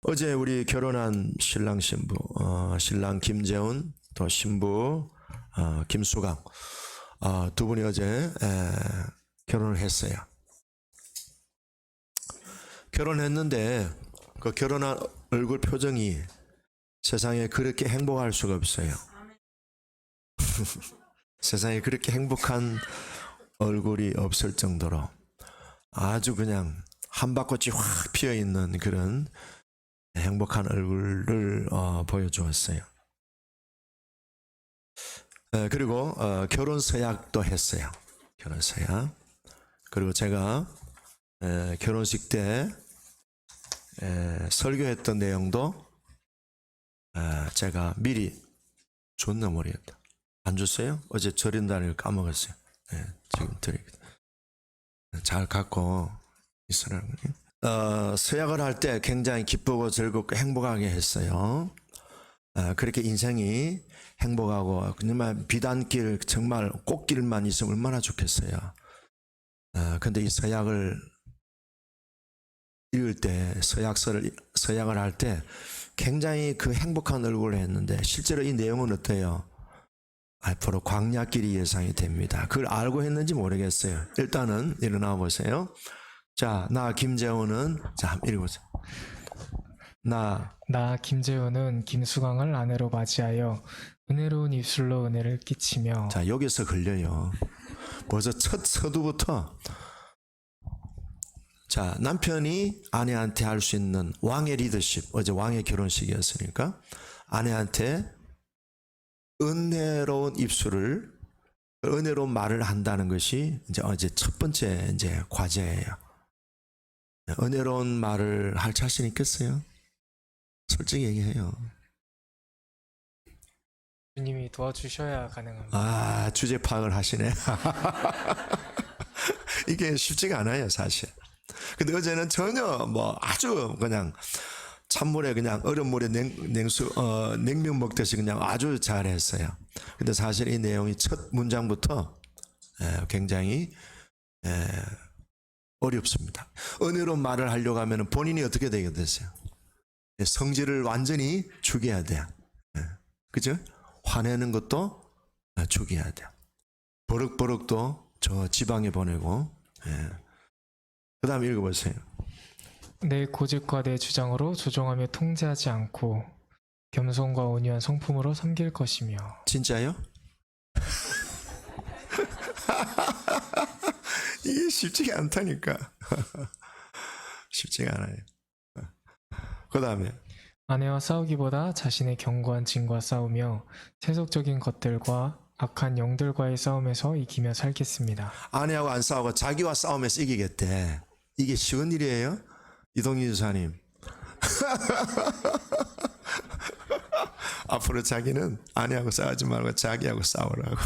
어제 우리 결혼한 신랑 신부, 신랑 김재훈, 또 신부 김수강 두 분이 어제 결혼을 했어요. 결혼했는데 그 결혼한 얼굴 표정이 세상에 그렇게 행복할 수가 없어요. 세상에 그렇게 행복한 얼굴이 없을 정도로 아주 그냥 한밭꽃이 확 피어 있는 그런 행복한 얼굴을 보여주었어요. 그리고 결혼 서약도 했어요. 결혼 서약. 그리고 제가 결혼식 때 설교했던 내용도 제가 미리 줬나 모르겠다. 안 줬어요? 어제 절인다는 걸 까먹었어요. 지금 드리겠다. 잘 갖고 있으라고. 서약을 할 때 굉장히 기쁘고 즐겁고 행복하게 했어요. 그렇게 인생이 행복하고 정말 비단길 정말 꽃길만 있으면 얼마나 좋겠어요. 근데 이 서약을 읽을 때 서약을 할 때 굉장히 그 행복한 얼굴을 했는데 실제로 이 내용은 어때요? 앞으로 광야길이 예상이 됩니다. 그걸 알고 했는지 모르겠어요. 일단은 일어나 보세요. 자, 나 김재훈은 자, 한번 읽어보세요. 나 김재훈은 김수강을 아내로 맞이하여 은혜로운 입술로 은혜를 끼치며. 자, 여기서 걸려요. 벌써 첫 서두부터 자, 남편이 아내한테 할 수 있는 왕의 리더십, 어제 왕의 결혼식이었으니까 아내한테 은혜로운 입술을 은혜로운 말을 한다는 것이 이제 어제 첫 번째 이제 과제예요. 은혜로운 말을 할 자신 있겠어요? 솔직히 얘기해요. 주님이 도와주셔야 가능합니다. 주제 파악을 하시네. 이게 쉽지가 않아요, 사실. 근데 어제는 전혀 뭐 아주 그냥 찬물에 그냥 얼음물에 냉면 먹듯이 그냥 아주 잘했어요. 근데 사실 이 내용이 첫 문장부터 굉장히 어렵습니다. 은혜로운 말을 하려고 하면 본인이 어떻게 되겠어요? 성질을 완전히 죽여야 돼요. 그죠? 화내는 것도 죽여야 돼요. 버럭버럭도 저 지방에 보내고. 그 다음 읽어보세요. 내 고집과 내 주장으로 조종하며 통제하지 않고 겸손과 온유한 성품으로 섬길 것이며. 진짜요? 이게 쉽지가 않다니까. 쉽지가 않아요. 그 다음에 아내와 싸우기보다 자신의 견고한 진과 싸우며 세속적인 것들과 악한 영들과의 싸움에서 이기며 살겠습니다. 아내하고 안 싸우고 자기와 싸우면서 이기겠대. 이게 쉬운 일이에요? 이동희 주사님. 앞으로 자기는 아내하고 싸우지 말고 자기하고 싸우라고.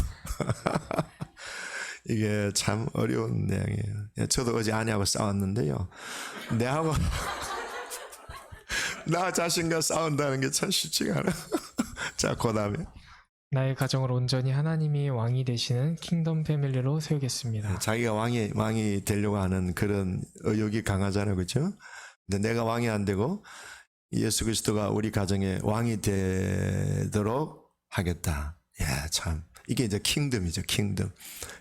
이게 참 어려운 내용이에요. 저도 어제 아내하고 싸웠는데요. 내하고 나 자신과 싸운다는 게 참 쉽지가 않아. 자, 그 다음에 나의 가정을 온전히 하나님이 왕이 되시는 킹덤 패밀리로 세우겠습니다. 자기가 왕이 되려고 하는 그런 의욕이 강하잖아요, 그렇죠? 근데 내가 왕이 안 되고 예수 그리스도가 우리 가정의 왕이 되도록 하겠다. 야, 참 이게 이제 킹덤이죠,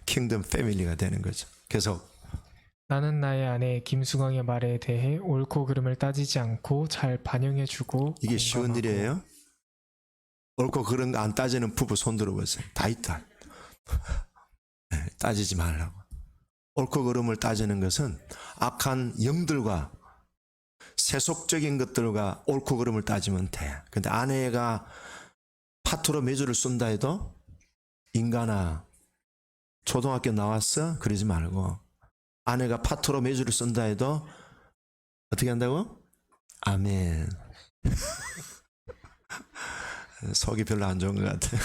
킹덤 패밀리가 되는 거죠. 계속 나는 나의 아내 김수광의 말에 대해 옳고 그름을 따지지 않고 잘 반영해주고. 이게 쉬운 일이에요? 옳고 그런 거 안 따지는 부부 손 들어보세요. 다 있다. 따지지 말라고. 옳고 그름을 따지는 것은 악한 영들과 세속적인 것들과 옳고 그름을 따지면 돼. 근데 아내가 파트로 매주를 쓴다 해도 인간아 초등학교 나왔어? 그러지 말고 아내가 파트로 매주를 쓴다 해도 어떻게 한다고? 아멘. 속이 별로 안 좋은 것 같아.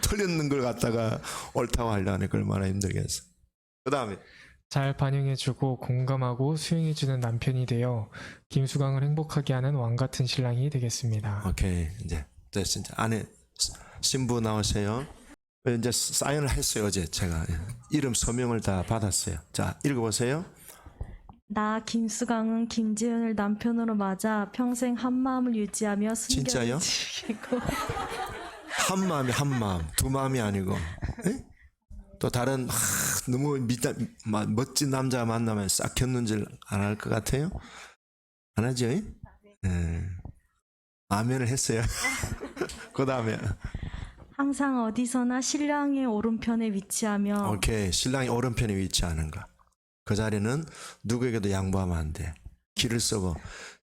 틀렸는 걸 갖다가 옳다고 하려니까 얼마나 힘들겠어. 그 다음에 잘 반영해주고 공감하고 수용해주는 남편이 되어 김수광을 행복하게 하는 왕 같은 신랑이 되겠습니다. 오케이, 이제 됐어. 이제 아내 신부 나오세요. 이제 사인을 했어요. 어제 제가 이름 서명을 다 받았어요. 자, 읽어보세요. 나 김수강은 김재현을 남편으로 맞아 평생 한 마음을 유지하며 진짜요? 순결을 지키고 한 마음이 한 마음, 두 마음이 아니고. 에? 또 다른 너무 멋진 남자 만나면 싹 켰는지 안 할 것 같아요? 안 하죠? 예. 아멘을 했어요. 그 다음에 항상 어디서나 신랑의 오른편에 위치하며 오케이, 신랑이 오른편에 위치하는 거. 그 자리는 누구에게도 양보하면 안 돼. 길을 쓰고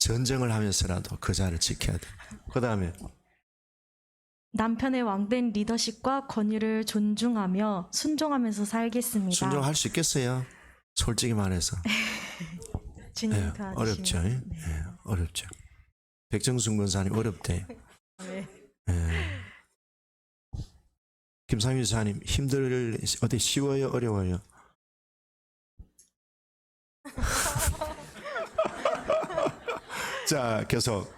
전쟁을 하면서라도 그 자리를 지켜야 돼. 그 다음에 남편의 왕된 리더십과 권위를 존중하며 순종하면서 살겠습니다. 순종할 수 있겠어요? 솔직히 말해서. 주님 도와주시면. 어렵죠. 어렵죠. 백정순 권사님 어렵대요. 네. 김상윤 사님 어디 쉬워요? 어려워요? 자, 계속.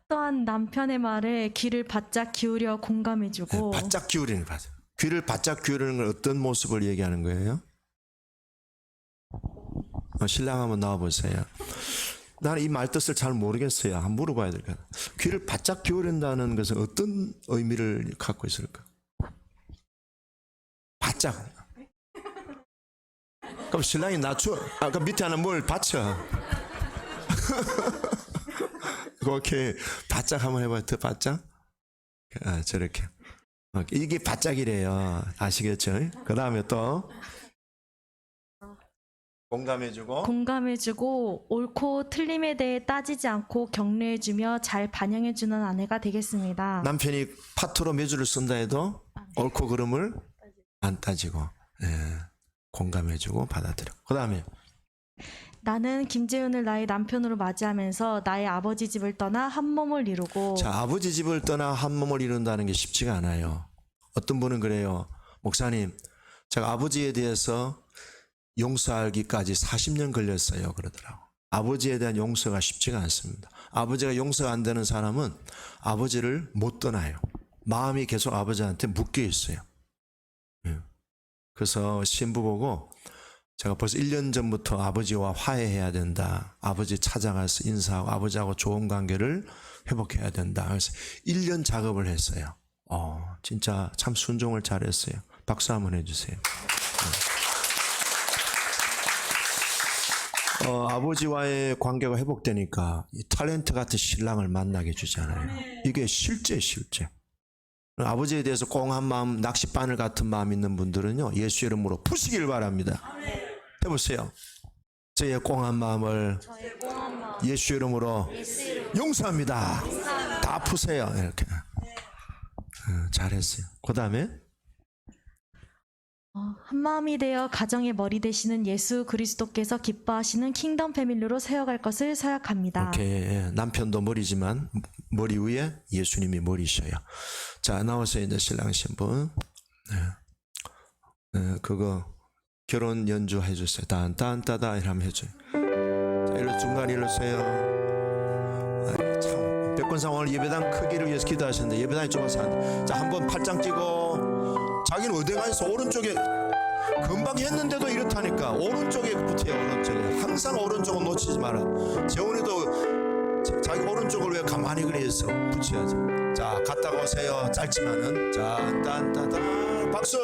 또한 남편의 말에 귀를 바짝 기울여 공감해주고 바짝 기울이는 거. 귀를 바짝 기울이는 건 어떤 모습을 얘기하는 거예요? 신랑 한번 나와보세요. 나는 이 말뜻을 잘 모르겠어요. 한번 물어봐야 될 것 같아요. 귀를 바짝 기울인다는 것은 어떤 의미를 갖고 있을까? 바짝. 그럼 신랑이 낮춰. 그 밑에 하나 뭘 받쳐. 오케이. 바짝 한번 해봐요. 더 바짝. 저렇게. 이게 바짝이래요. 아시겠죠? 그 다음에 또. 공감해주고 옳고 틀림에 대해 따지지 않고 격려해주며 잘 반영해주는 아내가 되겠습니다. 남편이 파트로 메주를 쓴다 해도 옳고 그름을 안 따지고 공감해주고 받아들여. 그 다음에 나는 김재훈을 나의 남편으로 맞이하면서 나의 아버지 집을 떠나 한 몸을 이루고 자, 아버지 집을 떠나 한 몸을 이룬다는 게 쉽지가 않아요. 어떤 분은 그래요. 목사님, 제가 아버지에 대해서 용서하기까지 40년 걸렸어요. 그러더라고. 아버지에 대한 용서가 쉽지가 않습니다. 아버지가 용서가 안 되는 사람은 아버지를 못 떠나요. 마음이 계속 아버지한테 묶여 있어요. 그래서 신부 보고 제가 벌써 1년 전부터 아버지와 화해해야 된다. 아버지 찾아가서 인사하고 아버지하고 좋은 관계를 회복해야 된다. 그래서 1년 작업을 했어요. 진짜 참 순종을 잘했어요. 박수 한번 해주세요. 아버지와의 관계가 회복되니까 이 탤런트 같은 신랑을 만나게 주잖아요. 이게 실제. 아버지에 대해서 꽁한 마음, 낚싯바늘 같은 마음 있는 분들은요, 예수 이름으로 푸시길 바랍니다. 해보세요. 저의 꽁한 마음을 예수 이름으로 용서합니다. 다 푸세요. 이렇게. 잘했어요. 그 다음에 한 마음이 되어 가정의 머리 되시는 예수 그리스도께서 기뻐하시는 킹덤 패밀리로 세워갈 것을 서약합니다. 오케이. 남편도 머리지만 머리 위에 예수님이 머리셔요. 자, 나와서 이제 신랑 신부 그거 결혼 연주 해주세요. 딴딴따다 이러면 해줘요. 자, 일로 중간 일로세요. 참 백권상 오늘 예배당 크기를 위해서 기도하셨는데 예배당이 좁아서 안 돼. 자, 한번 팔짱 끼고 자기는 어디 가서 오른쪽에 금방 했는데도 이렇다니까. 오른쪽에 붙여요. 오른쪽에 항상 오른쪽은 놓치지 마라. 재훈이도 자기 오른쪽을 왜 가만히 그래 있어. 붙여야지. 자, 갔다가 오세요. 짧지만은. 자, 딴따단 박수.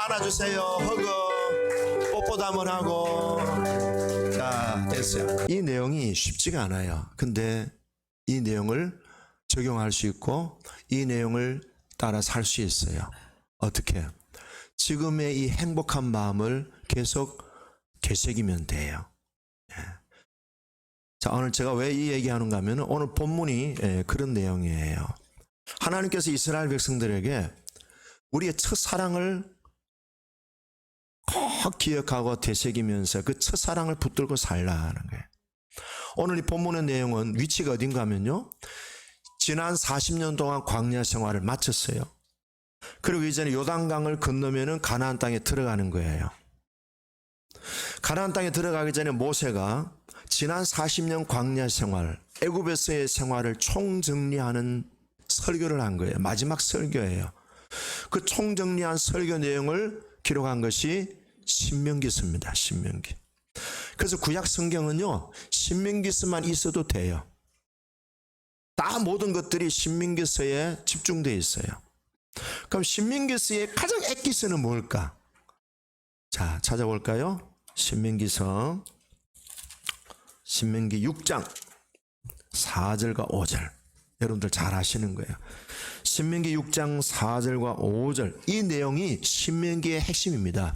안아주세요. 허그 뽀뽀도 한번 하고. 자, 됐어요. 이 내용이 쉽지가 않아요. 근데 이 내용을 적용할 수 있고 이 내용을 따라 살 수 있어요. 어떻게? 지금의 이 행복한 마음을 계속 되새기면 돼요. 자, 오늘 제가 왜 이 얘기하는가 하면 오늘 본문이 그런 내용이에요. 하나님께서 이스라엘 백성들에게 우리의 첫사랑을 꼭 기억하고 되새기면서 그 첫사랑을 붙들고 살라는 거예요. 오늘 이 본문의 내용은 위치가 어딘가 하면요, 지난 40년 동안 광야 생활을 마쳤어요. 그리고 이제는 요단강을 건너면은 가나안 땅에 들어가는 거예요. 가나안 땅에 들어가기 전에 모세가 지난 40년 광야 생활, 애굽에서의 생활을 총정리하는 설교를 한 거예요. 마지막 설교예요. 그 총정리한 설교 내용을 기록한 것이 신명기서입니다. 신명기. 그래서 구약 성경은요, 신명기서만 있어도 돼요. 다 모든 것들이 신명기서에 집중되어 있어요. 그럼 신명기서의 가장 액기서는 뭘까? 자, 찾아볼까요? 신명기서, 신명기 6장 4절과 5절. 여러분들 잘 아시는 거예요. 신명기 6장 4절과 5절. 이 내용이 신명기의 핵심입니다.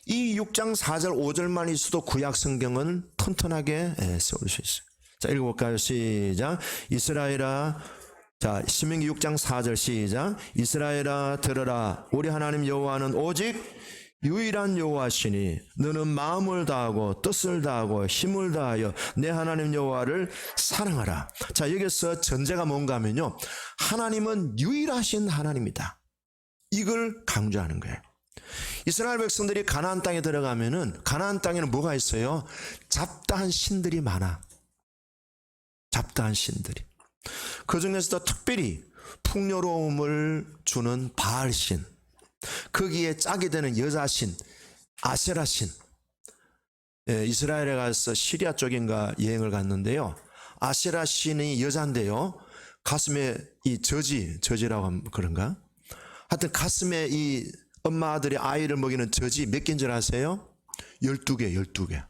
이 6장 4절 5절만 있어도 구약 성경은 튼튼하게 세울 수 있어요. 자, 읽어볼까요? 시작. 이스라엘아, 자, 신명기 6장 4절 시작. 이스라엘아 들으라. 우리 하나님 여호와는 오직 유일한 여호와시니 너는 마음을 다하고 뜻을 다하고 힘을 다하여 내 하나님 여호와를 사랑하라. 자, 여기서 전제가 뭔가 하면요, 하나님은 유일하신 하나님이다. 이걸 강조하는 거예요. 이스라엘 백성들이 가나안 땅에 들어가면은 가나안 땅에는 뭐가 있어요? 잡다한 신들이 많아. 잡다한 신들이. 그 중에서도 특별히 풍요로움을 주는 바알신, 거기에 짝이 되는 여자신 아세라신. 이스라엘에 가서 시리아 쪽인가 여행을 갔는데요, 아세라신이 여자인데요, 가슴에 이 저지라고 하면 그런가? 하여튼 가슴에 이 엄마들이 아이를 먹이는 저지 몇 개인 줄 아세요? 12개.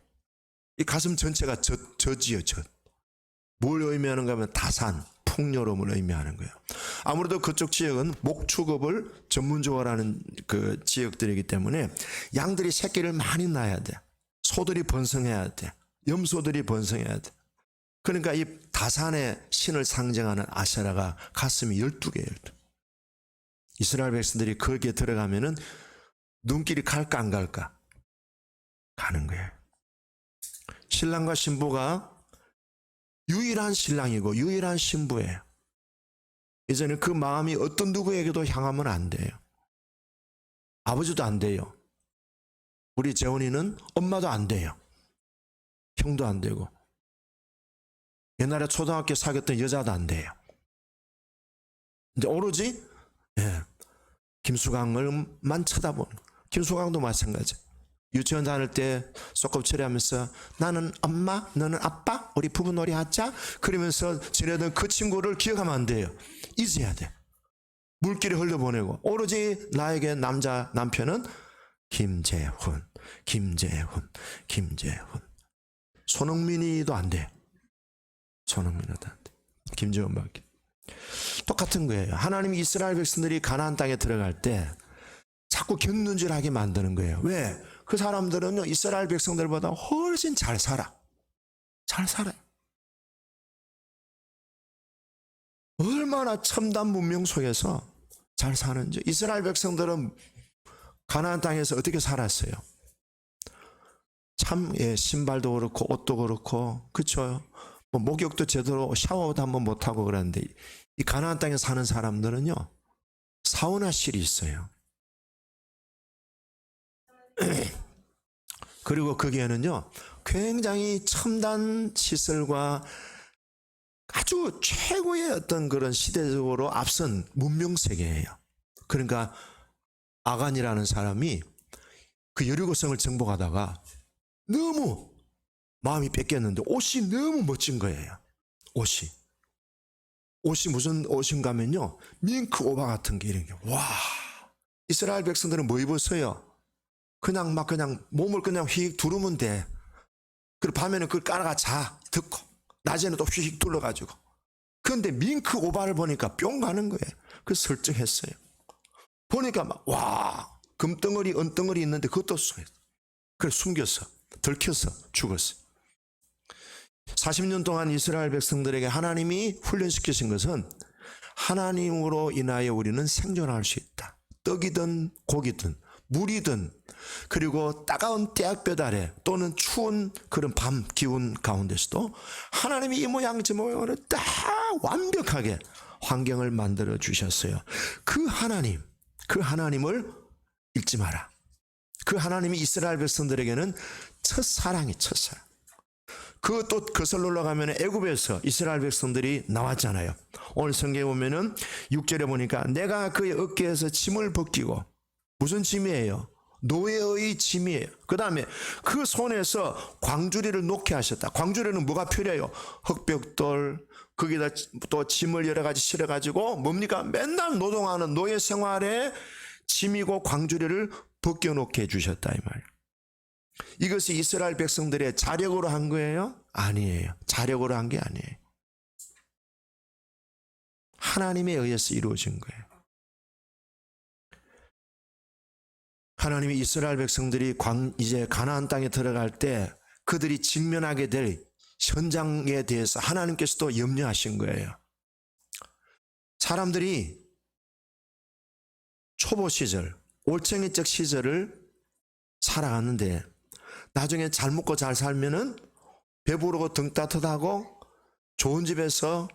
이 가슴 전체가 저지요, 저. 뭘 의미하는가 하면 다산, 풍요로움을 의미하는 거예요. 아무래도 그쪽 지역은 목축업을 전문적으로 하는 그 지역들이기 때문에 양들이 새끼를 많이 낳아야 돼. 소들이 번성해야 돼. 염소들이 번성해야 돼. 그러니까 이 다산의 신을 상징하는 아세라가 가슴이 12개예요. 이스라엘 백성들이 거기에 들어가면은 눈길이 갈까 안 갈까? 가는 거예요. 신랑과 신부가 유일한 신랑이고 유일한 신부예요. 이제는 그 마음이 어떤 누구에게도 향하면 안 돼요. 아버지도 안 돼요. 우리 재원이는 엄마도 안 돼요. 형도 안 되고, 옛날에 초등학교 사귀었던 여자도 안 돼요. 이제 오로지 김수강을만 쳐다보는. 김수강도 마찬가지. 유치원 다닐 때 소꿉치리 하면서 나는 엄마, 너는 아빠, 우리 부부놀이 하자. 그러면서 지내던 그 친구를 기억하면 안 돼요. 잊어야 돼. 물길에 흘려보내고, 오로지 나에게 남편은 김재훈. 손흥민이도 안 돼. 손흥민도 안 돼. 김재훈밖에. 똑같은 거예요. 하나님이 이스라엘 백성들이 가나안 땅에 들어갈 때 자꾸 곁눈질하게 만드는 거예요. 왜? 그 사람들은요, 이스라엘 백성들보다 훨씬 잘 살아. 잘 살아요. 얼마나 첨단 문명 속에서 잘 사는지. 이스라엘 백성들은 가나안 땅에서 어떻게 살았어요? 참, 신발도 그렇고 옷도 그렇고, 그렇죠? 뭐 목욕도 제대로 샤워도 한번 못하고 그러는데, 이 가나안 땅에 사는 사람들은요, 사우나실이 있어요. 그리고 거기에는요, 굉장히 첨단 시설과 아주 최고의 어떤 그런 시대적으로 앞선 문명 세계예요. 그러니까 아간이라는 사람이 그 여리고성을 정복하다가 너무 마음이 뺏겼는데 옷이 너무 멋진 거예요. 옷이 무슨 옷인가 하면요, 밍크 오바 같은 게 이런 게. 와, 이스라엘 백성들은 뭐 입었어요? 그냥 몸을 그냥 휙 두르면 돼. 그리고 밤에는 그걸 깔아가 자, 듣고. 낮에는 또 휙 둘러가지고. 그런데 밍크 오바를 보니까 뿅 가는 거예요. 그래서 설정했어요. 보니까 막, 와, 금덩어리, 은덩어리 있는데 그것도 그래 숨겼어. 들켜서 죽었어. 40년 동안 이스라엘 백성들에게 하나님이 훈련시키신 것은 하나님으로 인하여 우리는 생존할 수 있다. 떡이든 고기든 물이든 그리고 따가운 태양볕 아래 또는 추운 그런 밤 기온 가운데서도 하나님이 이 모양 저 모양으로 딱 완벽하게 환경을 만들어 주셨어요. 그 하나님을 잊지 마라. 그 하나님이 이스라엘 백성들에게는 첫사랑. 그 또 거슬러 올라가면 애굽에서 이스라엘 백성들이 나왔잖아요. 오늘 성경에 보면은 6절에 보니까 내가 그의 어깨에서 짐을 벗기고, 무슨 짐이에요? 노예의 짐이에요. 그 다음에 그 손에서 광주리를 놓게 하셨다. 광주리는 뭐가 필요해요? 흑벽돌, 거기다 또 짐을 여러 가지 실어가지고 뭡니까? 맨날 노동하는 노예 생활에 짐이고 광주리를 벗겨놓게 해주셨다 이 말이에요. 이것이 이스라엘 백성들의 자력으로 한 거예요? 아니에요. 자력으로 한 게 아니에요. 하나님에 의해서 이루어진 거예요. 하나님이 이스라엘 백성들이 이제 가나안 땅에 들어갈 때 그들이 직면하게 될 현장에 대해서 하나님께서도 염려하신 거예요. 사람들이 초보 시절, 올챙이적 시절을 살아갔는데 나중에 잘 먹고 잘 살면은 배부르고 등 따뜻하고 좋은 집에서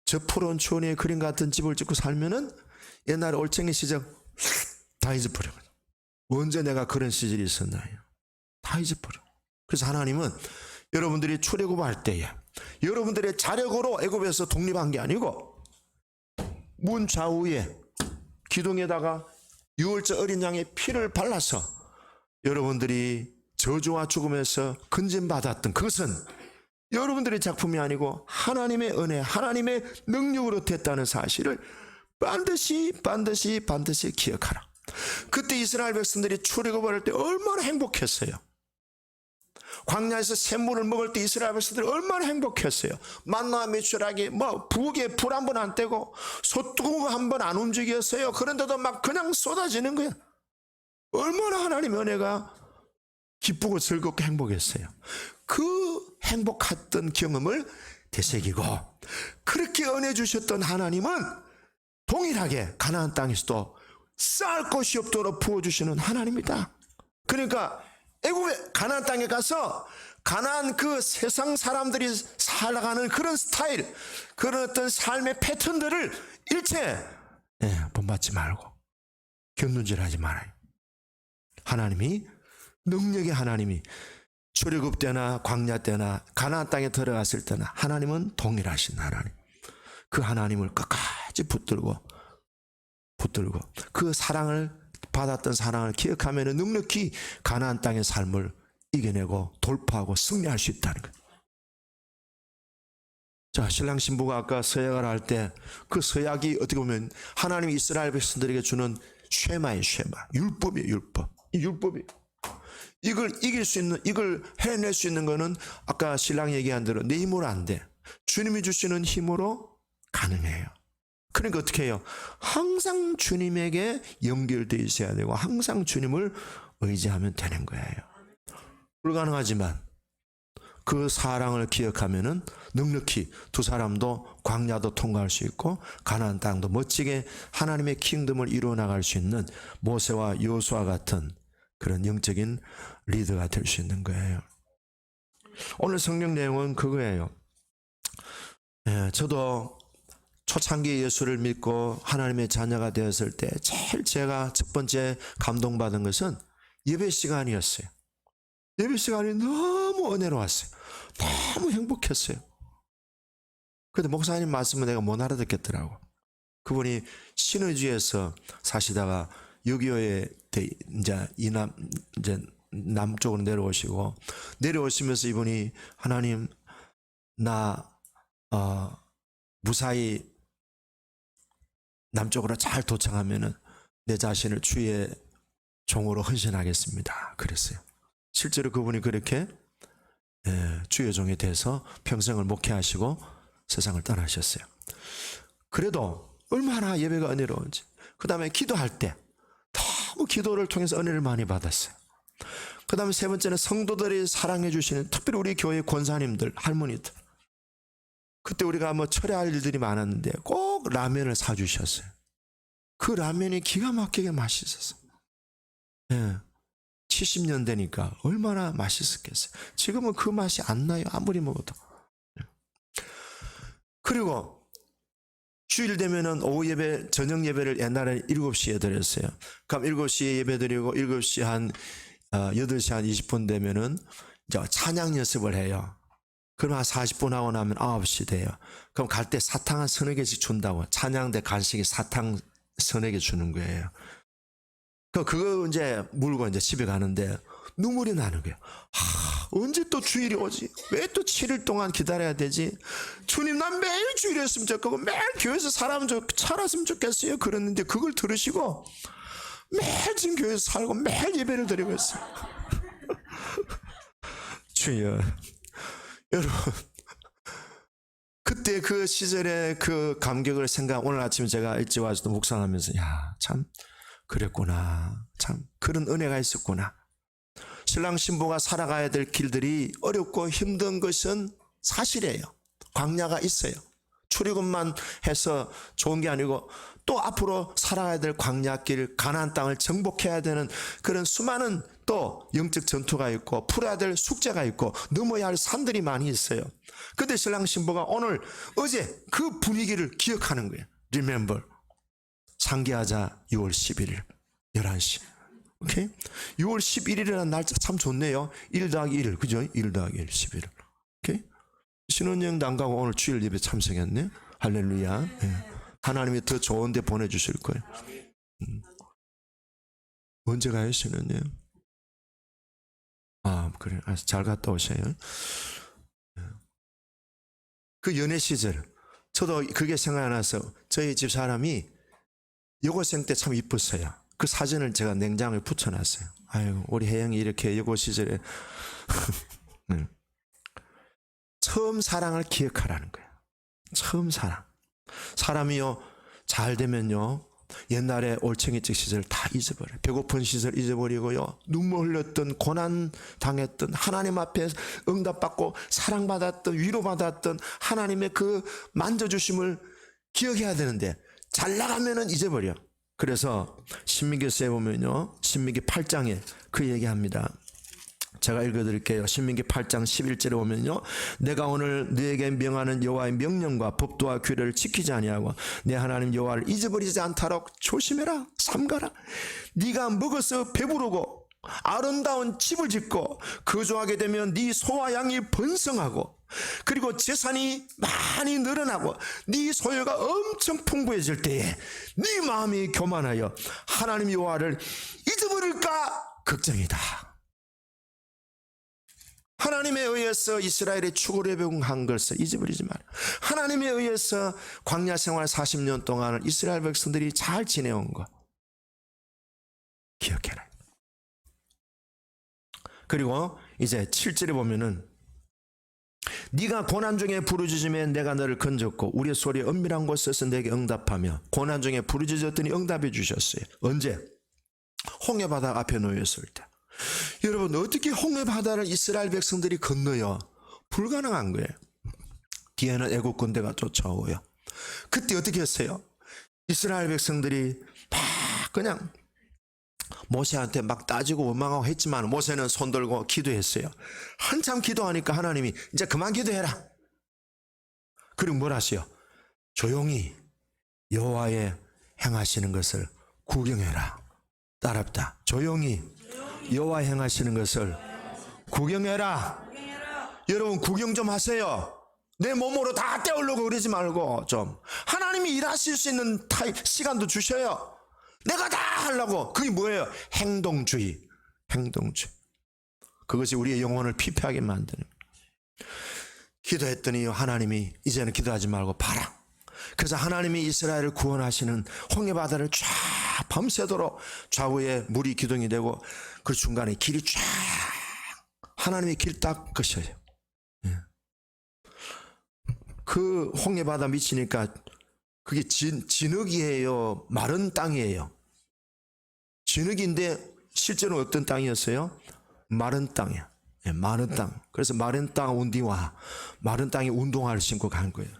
저 푸른 추운의 그림 같은 집을 짓고 살면은 옛날에 올챙이 시절 다 잊어버려. 언제 내가 그런 시절이 있었나요? 다 잊어버려. 그래서 하나님은 여러분들이 출애굽할 때에 여러분들의 자력으로 애굽에서 독립한 게 아니고 문 좌우에 기둥에다가 유월절 어린 양의 피를 발라서 여러분들이 저주와 죽음에서 건진받았던 그것은 여러분들의 작품이 아니고 하나님의 은혜, 하나님의 능력으로 됐다는 사실을 반드시 기억하라. 그때 이스라엘 백성들이 출애굽을 할 때 얼마나 행복했어요. 광야에서 샘물을 먹을 때 이스라엘 백성들이 얼마나 행복했어요. 만나와 메추라기 부엌에 불 한 번 안 떼고 솥뚜껑 한 번 안 움직였어요. 그런데도 막 그냥 쏟아지는 거야. 얼마나 하나님의 은혜가 기쁘고 즐겁고 행복했어요. 그 행복했던 경험을 되새기고 그렇게 은혜 주셨던 하나님은 동일하게 가나안 땅에서도 쌀 것이 없도록 부어주시는 하나님이다. 그러니까 애굽의 가나안 땅에 가서 가나안 그 세상 사람들이 살아가는 그런 스타일, 그런 어떤 삶의 패턴들을 일체 본받지 말고 견눈질하지 말아요. 하나님이, 능력의 하나님이 출애굽 때나 광야 때나 가나안 땅에 들어갔을 때나 하나님은 동일하신 하나님. 그 하나님을 끝까지 붙들고 그 사랑을 받았던 사랑을 기억하면 넉넉히 가나안 땅의 삶을 이겨내고 돌파하고 승리할 수 있다는 거예요. 자, 신랑 신부가 아까 서약을 할 때 그 서약이 어떻게 보면 하나님이 이스라엘 백성들에게 주는 쉐마예요. 쉐마. 율법이에요. 율법. 이 율법이 이걸 이길 수 있는, 이걸 해낼 수 있는 거는 아까 신랑 얘기한 대로 내 힘으로 안 돼. 주님이 주시는 힘으로 가능해요. 그러니까 어떻게 해요? 항상 주님에게 연결되어 있어야 되고 항상 주님을 의지하면 되는 거예요. 불가능하지만 그 사랑을 기억하면은 넉넉히 두 사람도 광야도 통과할 수 있고 가나안 땅도 멋지게 하나님의 킹덤을 이루어 나갈 수 있는 모세와 여호수아 같은 그런 영적인 리더가 될 수 있는 거예요. 오늘 성경 내용은 그거예요. 저도 초창기 예수를 믿고 하나님의 자녀가 되었을 때 제일 제가 첫 번째 감동받은 것은 예배 시간이었어요. 예배 시간이 너무 은혜로웠어요. 너무 행복했어요. 근데 목사님 말씀은 내가 못 알아듣겠더라고. 그분이 신의주에서 사시다가 6.25에 이제 남쪽으로 내려오시면서 이분이 하나님 나 무사히 남쪽으로 잘 도착하면은 내 자신을 주의 종으로 헌신하겠습니다. 그랬어요. 실제로 그분이 그렇게 주의 종이 돼서 평생을 목회하시고 세상을 떠나셨어요. 그래도 얼마나 예배가 은혜로운지. 그 다음에 기도할 때 너무 기도를 통해서 은혜를 많이 받았어요. 그 다음에 세 번째는 성도들이 사랑해 주시는 특별히 우리 교회 권사님들, 할머니들. 그때 우리가 철회할 일들이 많았는데 꼭 라면을 사주셨어요. 그 라면이 기가 막히게 맛있었어요. 예. 70년 되니까 얼마나 맛있었겠어요. 지금은 그 맛이 안 나요. 아무리 먹어도. 그리고 주일 되면은 오후 예배, 저녁 예배를 옛날에는 7시에 드렸어요. 그럼 7시에 예배 드리고 7시 한 8시 한 20분 되면은 이제 찬양 연습을 해요. 그럼 한 40분 하고 나면 9시 돼요. 그럼 갈 때 사탕 한 서너 개씩 준다고. 찬양대 간식이 사탕 서너 개 주는 거예요. 그거 이제 물고 이제 집에 가는데 눈물이 나는 거예요. 언제 또 주일이 오지? 왜 또 7일 동안 기다려야 되지? 주님, 난 매일 주일이었으면 좋겠고 매일 교회에서 살았으면 좋겠어요. 그랬는데 그걸 들으시고 매일 지금 교회에서 살고 매일 예배를 드리고 있어요. 주여, 여러분, 그때 그 시절의 그 감격을 오늘 아침에 제가 일찍 와서 묵상하면서 참 그랬구나. 참 그런 은혜가 있었구나. 신랑 신부가 살아가야 될 길들이 어렵고 힘든 것은 사실이에요. 광야가 있어요. 출애굽만 해서 좋은 게 아니고 또 앞으로 살아가야 될 광야길, 가나안 땅을 정복해야 되는 그런 수많은 또 영적 전투가 있고 풀어야 될 숙제가 있고 넘어야 할 산들이 많이 있어요. 근데 신랑 신부가 어제 그 분위기를 기억하는 거예요. Remember. 상계하자 6월 11일 11시. 오케이? 6월 11일이라는 날짜 참 좋네요. 1 더하기 1, 그죠? 1 더하기 1, 11일. 오케이? 신혼여행도 안 가고 오늘 주일 예배 참석했네. 할렐루야. 네. 하나님이 더 좋은 데 보내주실 거예요. 언제 가요, 신혼여행? 그래. 잘 갔다 오세요. 그 연애 시절, 저도 그게 생각나서 저희 집 사람이 여고생 때 참 이뻤어요. 그 사진을 제가 냉장고에 붙여놨어요. 아유, 우리 혜영이 이렇게 여고 시절에 처음 사랑을 기억하라는 거예요. 처음 사랑. 사람이요, 잘 되면요, 옛날에 올챙이적 시절 다 잊어버려요. 배고픈 시절 잊어버리고요, 눈물 흘렸던, 고난 당했던, 하나님 앞에 응답받고 사랑받았던, 위로받았던 하나님의 그 만져주심을 기억해야 되는데 잘 나가면은 잊어버려. 그래서 신민기서에 보면요, 신민기 8장에 그 얘기합니다. 제가 읽어드릴게요. 신민기 8장 11절에 보면요, 내가 오늘 너에게 명하는 여호와의 명령과 법도와 규례를 지키지 아니하고 내 하나님 여호와를 잊어버리지 않도록 조심해라. 삼가라. 네가 먹어서 배부르고 아름다운 집을 짓고 거주하게 되면 네 소와 양이 번성하고 그리고 재산이 많이 늘어나고 네 소유가 엄청 풍부해질 때에 네 마음이 교만하여 하나님 여호와를 잊어버릴까 걱정이다. 하나님에 의해서 이스라엘의 추구를 배웅한 것을 잊어버리지 마라. 하나님에 의해서 광야 생활 40년 동안을 이스라엘 백성들이 잘 지내온 것 기억해라. 그리고 이제 7절에 보면은 네가 고난 중에 부르짖으면 내가 너를 건졌고 우리의 소리에 은밀한 곳에서 내게 응답하며 고난 중에 부르짖었더니 응답해 주셨어요. 언제? 홍해바다 앞에 놓였을 때. 여러분, 어떻게 홍해바다를 이스라엘 백성들이 건너요? 불가능한 거예요. 뒤에는 애국 군대가 쫓아오고요. 그때 어떻게 했어요? 이스라엘 백성들이 막 그냥 모세한테 막 따지고 원망하고 했지만 모세는 손 들고 기도했어요. 한참 기도하니까 하나님이 이제 그만 기도해라. 그리고 뭘 하세요? 조용히 여호와의 행하시는 것을 구경해라. 따랍다. 조용히 여호와 행하시는 것을 구경해라. 여러분, 구경 좀 하세요. 내 몸으로 다 떼우려고 그러지 말고 좀 하나님이 일하실 수 있는 시간도 주셔요. 내가 다 하려고. 그게 뭐예요? 행동주의. 행동주의. 그것이 우리의 영혼을 피폐하게 만드는. 기도했더니 하나님이 이제는 기도하지 말고 봐라. 그래서 하나님이 이스라엘을 구원하시는 홍해바다를 쫙 밤새도록 좌우에 물이 기둥이 되고 그 중간에 길이 쫙 하나님의 길 닦으셔요. 그 홍해바다 미치니까 그게 진흙이에요? 마른 땅이에요? 진흙인데 실제로 어떤 땅이었어요? 마른 땅이야. 마른 땅. 그래서 마른 땅 운디와 마른 땅에 운동화를 신고 간 거예요.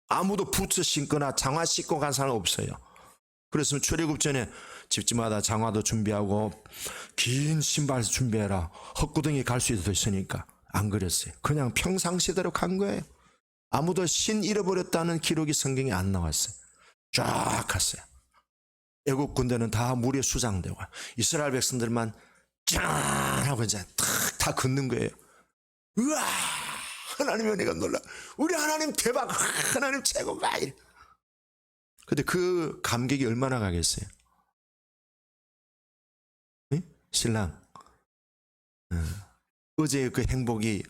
아무도 부츠 신거나 장화 신고 간 사람 없어요. 그랬으면 출애굽 전에 집집마다 장화도 준비하고 긴 신발 준비해라. 헛구덩이 갈 수도 있으니까 안 그랬어요. 그냥 평상시대로 간 거예요. 아무도 신 잃어버렸다는 기록이 성경에 안 나왔어요. 쫙 갔어요. 애국 군대는 다 물에 수장되고 이스라엘 백성들만 짠 하고 이제 탁 걷는 거예요. 우와, 하나님의 은혜가 놀라. 우리 하나님 대박. 하나님 최고. 막 이래. 근데 그 감격이 얼마나 가겠어요? 응? 신랑. 어제의 그 행복이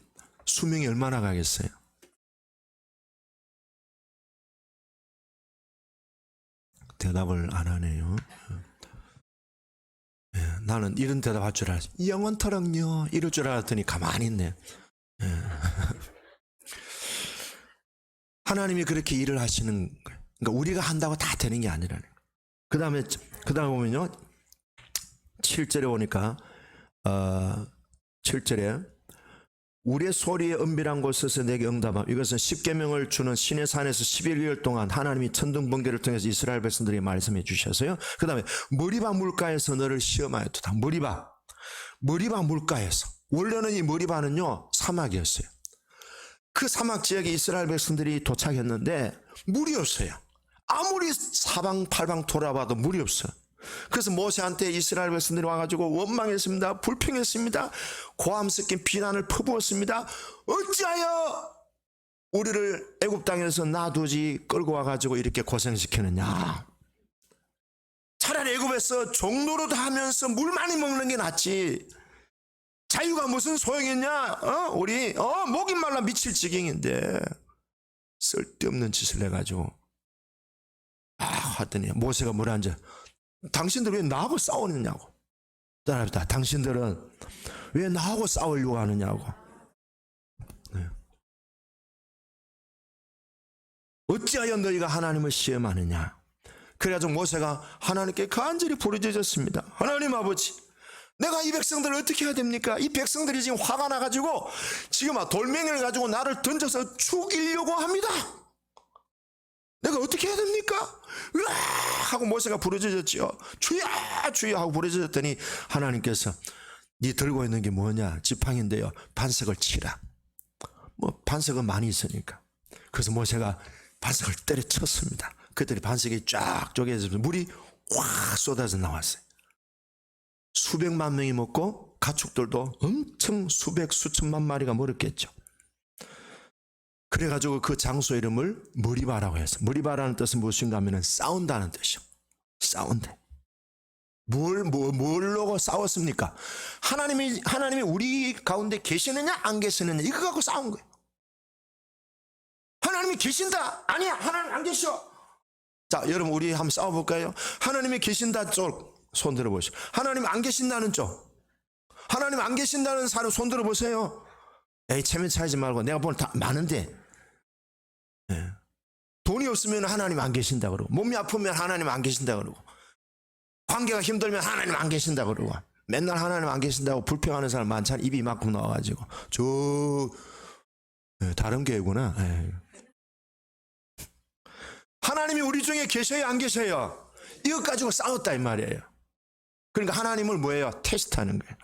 수명이 얼마나 가겠어요? 대답을 안 하네요. 나는 이런 대답할 줄 알았어. 영원토록요 이럴 줄 알았더니 가만히 있네. 하나님이 그렇게 일을 하시는 거예요. 그러니까 우리가 한다고 다 되는 게 아니라는 거예요. 그 다음에 보면요 7절에 오니까 7절에 우리의 소리에 은밀한 곳에서 내게 응답함. 이것은 십계명을 주는 신의 산에서 11개월 동안 하나님이 천둥 번개를 통해서 이스라엘 백성들에게 말씀해 주셔서요. 그 다음에 머리바 물가에서 너를 시험하였도다. 머리바 물가에서. 원래는 이 머리바는요 사막이었어요. 그 사막 지역에 이스라엘 백성들이 도착했는데 물이 없어요. 아무리 사방팔방 돌아봐도 물이 없어요. 그래서 모세한테 이스라엘 백성들이 와가지고 원망했습니다. 불평했습니다. 고함 섞인 비난을 퍼부었습니다. 어찌하여 우리를 애굽 땅에서 놔두지 끌고 와가지고 이렇게 고생시키느냐. 차라리 애굽에서 종노릇 하면서 물 많이 먹는 게 낫지. 자유가 무슨 소용이냐. 우리 목이 말라 미칠 지경인데 쓸데없는 짓을 해가지고 하더니 모세가 뭐라 앉아. 당신들 왜 나하고 싸우느냐고. 따라합니다. 당신들은 왜 나하고 싸우려고 하느냐고. 네. 어찌하여 너희가 하나님을 시험하느냐. 그래가지고 모세가 하나님께 간절히 부르짖었습니다. 하나님 아버지, 내가 이 백성들을 어떻게 해야 됩니까? 이 백성들이 지금 화가 나가지고 지금 돌멩이를 가지고 나를 던져서 죽이려고 합니다. 내가 어떻게 해야 됩니까? 으아! 하고 모세가 부르짖었지요. 주야 주야 하고 부르짖었더니 하나님께서 네 들고 있는 게 뭐냐? 지팡인데요. 반석을 치라. 뭐 반석은 많이 있으니까. 그래서 모세가 반석을 때려쳤습니다. 그들이 반석이 쫙 쪼개져서 물이 확 쏟아져 나왔어요. 수백만 명이 먹고 가축들도 엄청 수백 수천만 마리가 먹었겠죠. 그래가지고 그 장소 이름을 머리바라고 해서, 머리바라는 뜻은 무엇인가 하면 싸운다는 뜻이요. 싸운대. 뭘로 싸웠습니까? 하나님이 우리 가운데 계시느냐 안 계시느냐 이거 갖고 싸운 거예요. 하나님이 계신다. 아니야, 하나님 안 계셔. 자, 여러분 우리 한번 싸워볼까요? 하나님이 계신다 쪽 손 들어보시오. 하나님 안 계신다는 쪽. 하나님 안 계신다는 사람 손 들어보세요. 에이, 체면 차리지 말고 내가 보는 다 많은데. 네. 돈이 없으면 하나님 안 계신다 그러고, 몸이 아프면 하나님 안 계신다 그러고, 관계가 힘들면 하나님 안 계신다 그러고, 맨날 하나님 안 계신다고 불평하는 사람 많잖아. 입이 이만큼 나와가지고 다른 교회구나. 하나님이 우리 중에 계셔요 안 계셔요? 이것 가지고 싸웠다 이 말이에요. 그러니까 하나님을 뭐예요? 테스트하는 거예요.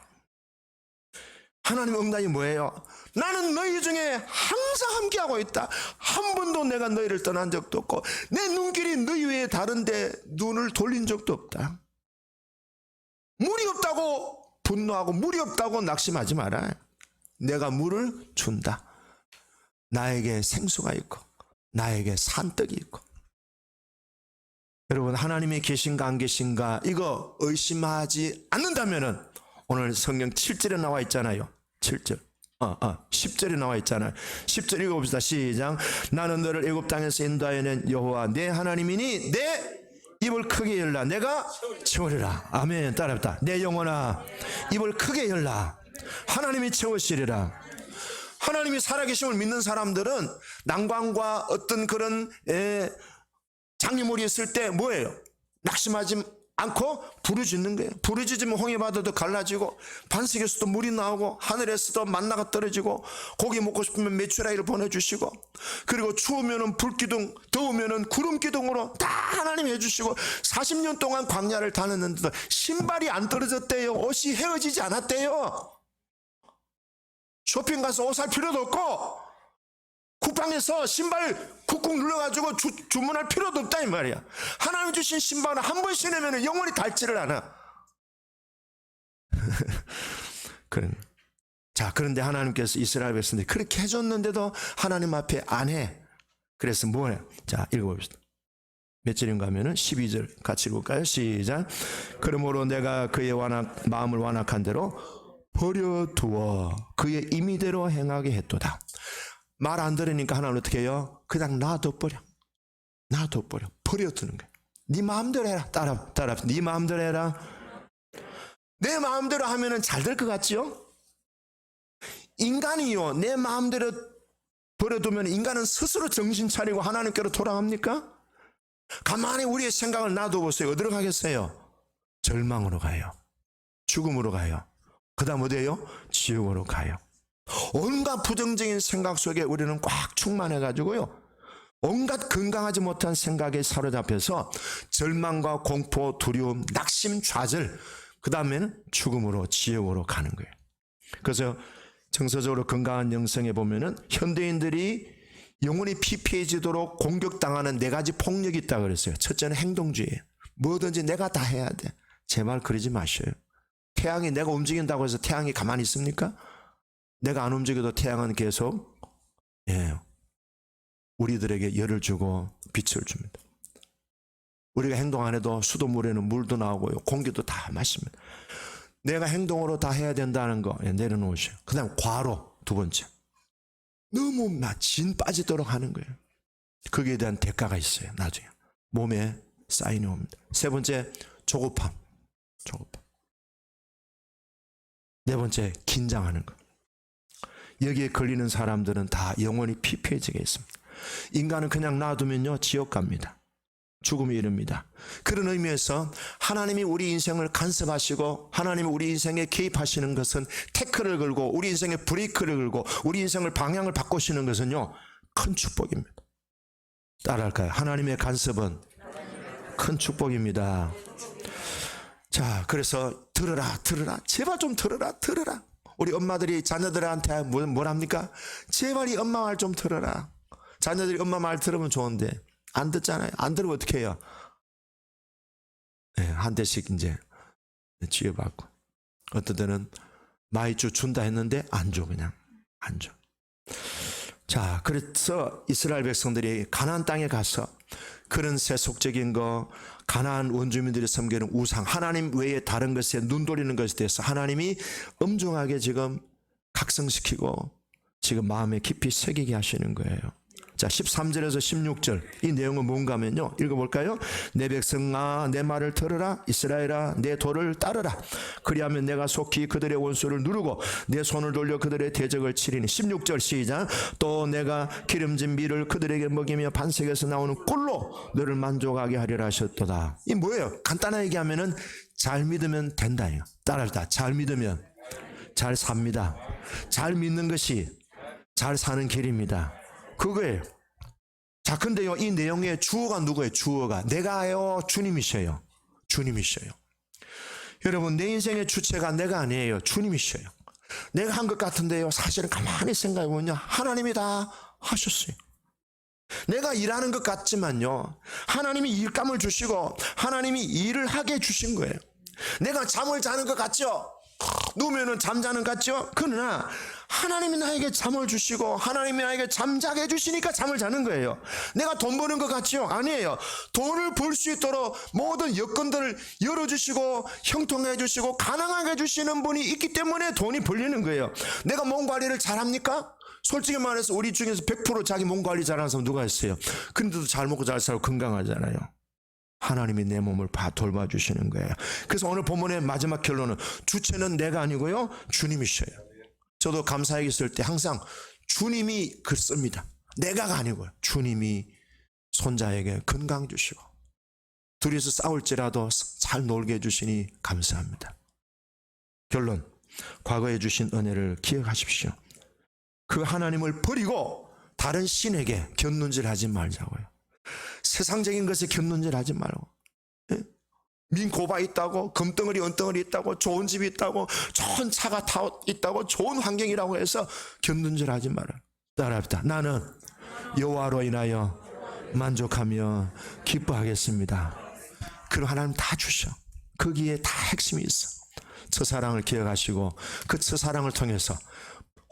하나님 응답이 뭐예요? 나는 너희 중에 항상 함께하고 있다. 한 번도 내가 너희를 떠난 적도 없고 내 눈길이 너희 외에 다른데 눈을 돌린 적도 없다. 물이 없다고 분노하고 물이 없다고 낙심하지 마라. 내가 물을 준다. 나에게 생수가 있고 나에게 산떡이 있고. 여러분 하나님이 계신가 안 계신가 이거 의심하지 않는다면은 오늘 성경 7절에 나와 있잖아요. 7절. 10절에 나와 있잖아요. 10절 읽어봅시다. 시작. 나는 너를 애굽 땅에서 인도하여낸 여호와 내 하나님이니 내 입을 크게 열라 내가 채우리라. 아멘. 따라합시다. 내 영혼아 입을 크게 열라. 하나님이 채우시리라. 하나님이 살아계심을 믿는 사람들은 난관과 어떤 그런 장애물이 있을 때 뭐예요? 낙심하지 않고 부르짖는 거예요. 부르짖으면 홍해바다도 갈라지고 반석에서도 물이 나오고 하늘에서도 만나가 떨어지고 고기 먹고 싶으면 메추라기를 보내주시고 그리고 추우면은 불기둥 더우면은 구름기둥으로 다 하나님이 해주시고 40년 동안 광야를 다녔는데도 신발이 안 떨어졌대요. 옷이 헤어지지 않았대요. 쇼핑 가서 옷 살 필요도 없고 쿠팡에서 신발 쿡쿡 눌러가지고 주문할 필요도 없다 이 말이야. 하나님 주신 신발은 한 번 신으면 영원히 닳지를 않아. 자, 그런데 하나님께서 이스라엘 백성들이 그렇게 해줬는데도 하나님 앞에 안 해. 그래서 뭐해? 자, 읽어봅시다. 몇 절인가 하면은 12절 같이 읽을까요? 시작. 그러므로 내가 그의 마음을 완악한 대로 버려두어 그의 임의대로 행하게 했도다. 말 안 들으니까 하나님 어떻게 해요? 그냥 놔둬버려. 버려두는 거야. 네 마음대로 해라. 따라. 네 마음대로 해라. 내 마음대로 하면은 잘 될 것 같지요? 인간이요, 내 마음대로 버려두면 인간은 스스로 정신 차리고 하나님께로 돌아갑니까? 가만히 우리의 생각을 놔둬보세요. 어디로 가겠어요? 절망으로 가요. 죽음으로 가요. 그 다음 어디에요? 지옥으로 가요. 온갖 부정적인 생각 속에 우리는 꽉 충만해가지고요, 온갖 건강하지 못한 생각에 사로잡혀서 절망과 공포, 두려움, 낙심, 좌절, 그 다음에는 죽음으로, 지옥으로 가는 거예요. 그래서 정서적으로 건강한 영성에 보면은 현대인들이 영혼이 피폐해지도록 공격당하는 4가지 폭력이 있다고 그랬어요. 첫째는 행동주의예요. 뭐든지 내가 다 해야 돼. 제발 그러지 마셔요. 태양이 내가 움직인다고 해서 태양이 가만히 있습니까? 내가 안 움직여도 태양은 계속 우리들에게 열을 주고 빛을 줍니다. 우리가 행동 안 해도 수돗물에는 물도 나오고요, 공기도 다 마십니다. 내가 행동으로 다 해야 된다는 거 내려놓으셔요. 그 다음 과로, 2번째. 너무 진 빠지도록 하는 거예요. 거기에 대한 대가가 있어요. 나중에 몸에 사인이 옵니다. 3번째, 조급함. 4번째, 긴장하는 거. 여기에 걸리는 사람들은 다 영원히 피폐해지게 있습니다. 인간은 그냥 놔두면요, 지옥 갑니다. 죽음이 이릅니다. 그런 의미에서 하나님이 우리 인생을 간섭하시고 하나님이 우리 인생에 개입하시는 것은 태클을 걸고 우리 인생에 브레이크를 걸고 우리 인생을 방향을 바꾸시는 것은요, 큰 축복입니다. 따라할까요? 하나님의 간섭은 큰 축복입니다. 자, 그래서 들으라. 제발 좀 들으라. 우리 엄마들이 자녀들한테 뭘 합니까? 제발 이 엄마 말 좀 들어라. 자녀들이 엄마 말 들으면 좋은데 안 듣잖아요. 안 들으면 어떻게 해요? 한 대씩 이제 쥐어받고, 어떤 때는 마이쮸 준다 했는데 안 줘. 자, 그래서 이스라엘 백성들이 가나안 땅에 가서 그런 세속적인 거, 가나안 원주민들이 섬기는 우상, 하나님 외에 다른 것에 눈 돌리는 것에 대해서 하나님이 엄중하게 지금 각성시키고 지금 마음에 깊이 새기게 하시는 거예요. 자, 13절에서 16절 이 내용은 뭔가 하면요, 읽어볼까요? 내 백성아, 내 말을 들으라. 이스라엘아, 내 도를 따르라. 그리하면 내가 속히 그들의 원수를 누르고 내 손을 돌려 그들의 대적을 치리니. 16절 시작. 또 내가 기름진 밀을 그들에게 먹이며 반석에서 나오는 꿀로 너를 만족하게 하리라 하셨도다. 이 뭐예요? 간단하게 얘기하면은 잘 믿으면 된다. 따라할다. 잘 믿으면 잘 삽니다. 잘 믿는 것이 잘 사는 길입니다. 그거예요. 자, 근데요, 이 내용의 주어가 누구예요? 주어가 내가요, 주님이셔요. 여러분, 내 인생의 주체가 내가 아니에요. 주님이셔요. 내가 한 것 같은데요, 사실은 가만히 생각해보면요, 하나님이 다 하셨어요. 내가 일하는 것 같지만요, 하나님이 일감을 주시고 하나님이 일을 하게 해주신 거예요. 내가 잠을 자는 것 같죠? 누우면은 잠자는 것 같죠? 그러나 하나님이 나에게 잠을 주시고 하나님이 나에게 잠자게 해주시니까 잠을 자는 거예요. 내가 돈 버는 것 같죠? 아니에요. 돈을 벌 수 있도록 모든 여건들을 열어주시고 형통해 주시고 가능하게 해주시는 분이 있기 때문에 돈이 벌리는 거예요. 내가 몸 관리를 잘합니까? 솔직히 말해서 우리 중에서 100% 자기 몸 관리 잘하는 사람 누가 있어요? 근데도 잘 먹고 잘 살고 건강하잖아요. 하나님이 내 몸을 돌봐주시는 거예요. 그래서 오늘 본문의 마지막 결론은 주체는 내가 아니고요, 주님이셔요. 저도 감사하게 있을 때 항상 주님이 글 씁니다. 내가가 아니고요, 주님이 손자에게 건강 주시고 둘이서 싸울지라도 잘 놀게 해주시니 감사합니다. 결론, 과거에 주신 은혜를 기억하십시오. 그 하나님을 버리고 다른 신에게 곁눈질하지 말자고요. 세상적인 것에 곁눈질하지 말고, 민고바 있다고, 금덩어리 은덩어리 있다고, 좋은 집이 있다고, 좋은 차가 있다고, 좋은 환경이라고 해서 곁눈질하지 말아요. 따라합시다. 나는 여호와로 인하여 만족하며 기뻐하겠습니다. 그럼 하나님 다 주셔. 거기에 다 핵심이 있어. 첫사랑을 기억하시고 그 첫사랑을 통해서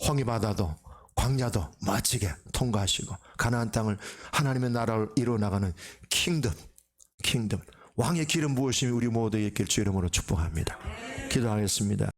홍해바다도 광야도 멋지게 통과하시고 가나안 땅을 하나님의 나라를 이루어나가는 킹덤 왕의 기름 부으심이 우리 모두의 길 주 이름으로 축복합니다. 기도하겠습니다.